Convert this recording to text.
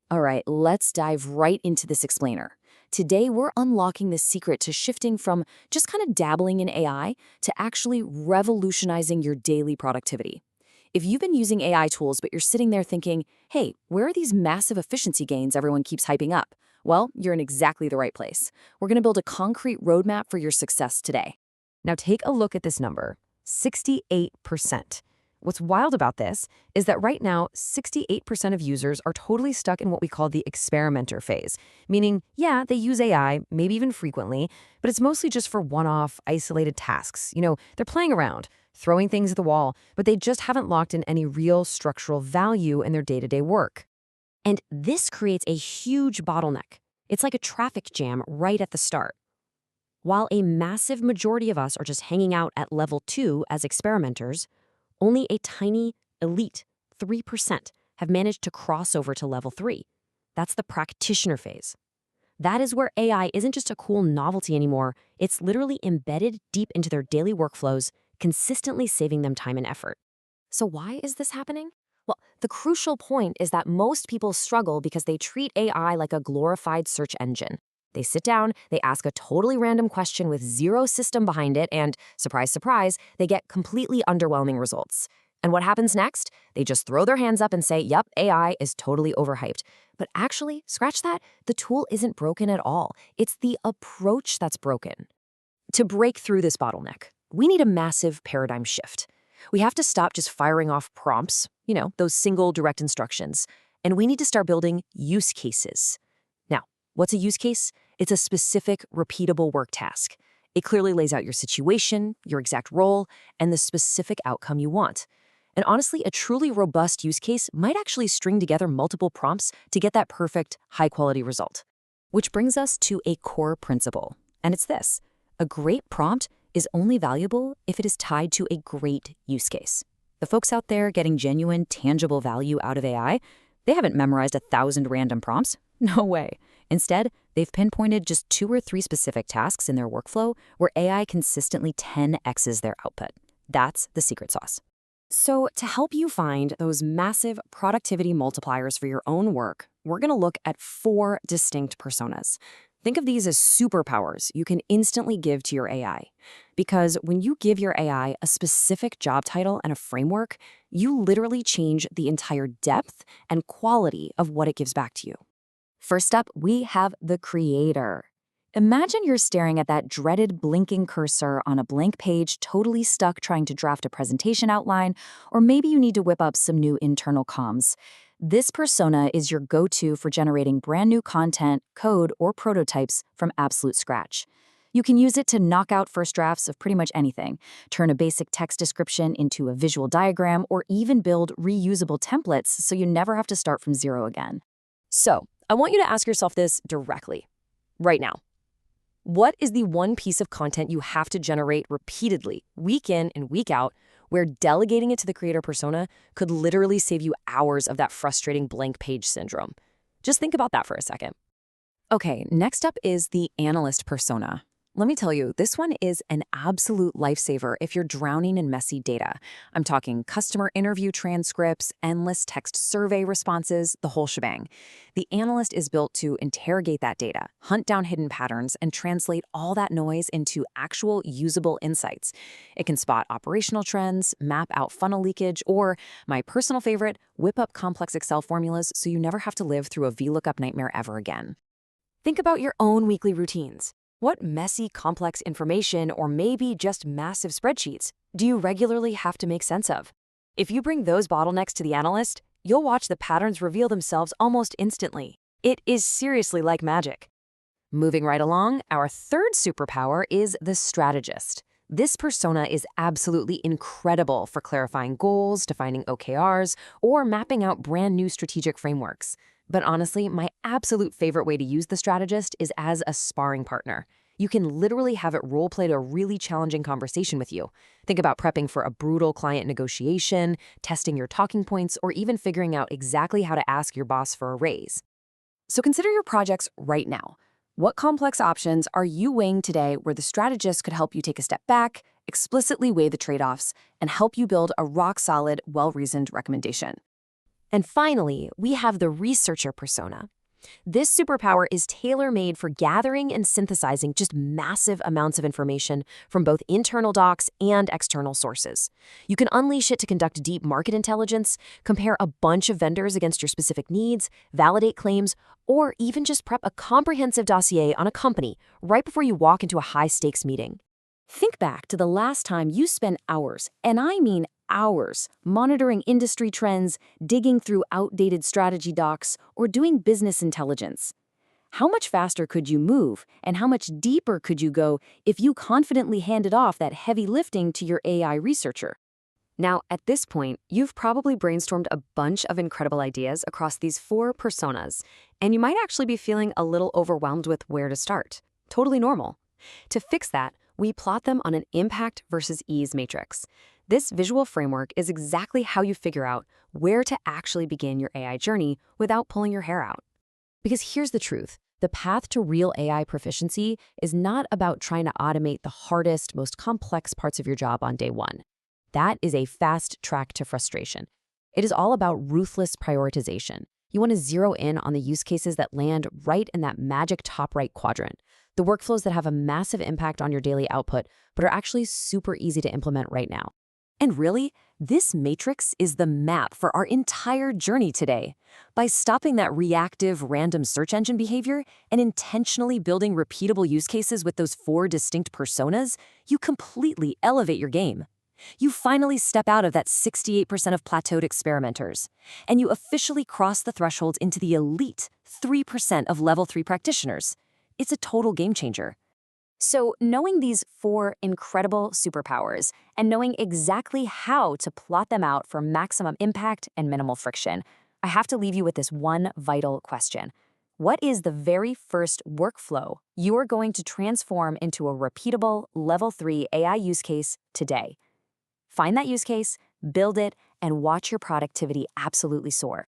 All right, let's dive right into this explainer. Today, we're unlocking the secret to shifting from just kind of dabbling in AI to actually revolutionizing your daily productivity. If you've been using AI tools, but you're sitting there thinking, hey, where are these massive efficiency gains everyone keeps hyping up? Well, you're in exactly the right place. We're going to build a concrete roadmap for your success today. Now take a look at this number, 68%. What's wild about this is that right now, 68% of users are totally stuck in what we call the experimenter phase, meaning, yeah, they use AI, maybe even frequently, but it's mostly just for one-off, isolated tasks. They're playing around, throwing things at the wall, but they just haven't locked in any real structural value in their day-to-day work. And this creates a huge bottleneck. It's like a traffic jam right at the start. While a massive majority of us are just hanging out at level 2 as experimenters, only a tiny, elite 3% have managed to cross over to level 3. That's the practitioner phase. That is where AI isn't just a cool novelty anymore, it's literally embedded deep into their daily workflows, consistently saving them time and effort. So why is this happening? Well, the crucial point is that most people struggle because they treat AI like a glorified search engine. They sit down, they ask a totally random question with zero system behind it, and surprise, surprise, they get completely underwhelming results. And what happens next? They just throw their hands up and say, yep, AI is totally overhyped. But actually, scratch that, the tool isn't broken at all. It's the approach that's broken. To break through this bottleneck, we need a massive paradigm shift. We have to stop just firing off prompts, those single direct instructions, and we need to start building use cases. Now, what's a use case? It's a specific, repeatable work task. It clearly lays out your situation, your exact role, and the specific outcome you want. And honestly, a truly robust use case might actually string together multiple prompts to get that perfect, high-quality result. Which brings us to a core principle, and it's this. A great prompt is only valuable if it is tied to a great use case. The folks out there getting genuine, tangible value out of AI, they haven't memorized 1,000 random prompts. No way. Instead, they've pinpointed just 2 or 3 specific tasks in their workflow where AI consistently 10x's their output. That's the secret sauce. So to help you find those massive productivity multipliers for your own work, we're going to look at 4 distinct personas. Think of these as superpowers you can instantly give to your AI. Because when you give your AI a specific job title and a framework, you literally change the entire depth and quality of what it gives back to you. First up, we have the creator. Imagine you're staring at that dreaded blinking cursor on a blank page, totally stuck trying to draft a presentation outline, or maybe you need to whip up some new internal comms. This persona is your go-to for generating brand new content, code, or prototypes from absolute scratch. You can use it to knock out first drafts of pretty much anything, turn a basic text description into a visual diagram, or even build reusable templates so you never have to start from zero again. So, I want you to ask yourself this directly, right now. What is the one piece of content you have to generate repeatedly, week in and week out, where delegating it to the creator persona could literally save you hours of that frustrating blank page syndrome? Just think about that for a second. Okay, next up is the analyst persona. Let me tell you, this one is an absolute lifesaver if you're drowning in messy data. I'm talking customer interview transcripts, endless text survey responses, the whole shebang. The analyst is built to interrogate that data, hunt down hidden patterns, and translate all that noise into actual usable insights. It can spot operational trends, map out funnel leakage, or, my personal favorite, whip up complex Excel formulas so you never have to live through a VLOOKUP nightmare ever again. Think about your own weekly routines. What messy, complex information, or maybe just massive spreadsheets, do you regularly have to make sense of? If you bring those bottlenecks to the analyst, you'll watch the patterns reveal themselves almost instantly. It is seriously like magic. Moving right along, our third superpower is the strategist. This persona is absolutely incredible for clarifying goals, defining OKRs, or mapping out brand new strategic frameworks. But honestly, my absolute favorite way to use the strategist is as a sparring partner. You can literally have it role-play a really challenging conversation with you. Think about prepping for a brutal client negotiation, testing your talking points, or even figuring out exactly how to ask your boss for a raise. So consider your projects right now. What complex options are you weighing today where the strategist could help you take a step back, explicitly weigh the trade-offs, and help you build a rock-solid, well-reasoned recommendation? And finally, we have the researcher persona. This superpower is tailor-made for gathering and synthesizing just massive amounts of information from both internal docs and external sources. You can unleash it to conduct deep market intelligence, compare a bunch of vendors against your specific needs, validate claims, or even just prep a comprehensive dossier on a company right before you walk into a high-stakes meeting. Think back to the last time you spent hours, and I mean hours, monitoring industry trends, digging through outdated strategy docs, or doing business intelligence. How much faster could you move, and how much deeper could you go if you confidently handed off that heavy lifting to your AI researcher? Now, at this point, you've probably brainstormed a bunch of incredible ideas across these 4 personas, and you might actually be feeling a little overwhelmed with where to start. Totally normal. To fix that, we plot them on an impact versus ease matrix. This visual framework is exactly how you figure out where to actually begin your AI journey without pulling your hair out. Because here's the truth. The path to real AI proficiency is not about trying to automate the hardest, most complex parts of your job on day one. That is a fast track to frustration. It is all about ruthless prioritization. You want to zero in on the use cases that land right in that magic top right quadrant, the workflows that have a massive impact on your daily output, but are actually super easy to implement right now. And really, this matrix is the map for our entire journey today. By stopping that reactive, random search engine behavior and intentionally building repeatable use cases with those 4 distinct personas, you completely elevate your game. You finally step out of that 68% of plateaued experimenters, and you officially cross the threshold into the elite 3% of level 3 practitioners. It's a total game changer. So, knowing these 4 incredible superpowers and knowing exactly how to plot them out for maximum impact and minimal friction, I have to leave you with this one vital question. What is the very first workflow you are going to transform into a repeatable level 3 AI use case today? Find that use case, build it, and watch your productivity absolutely soar.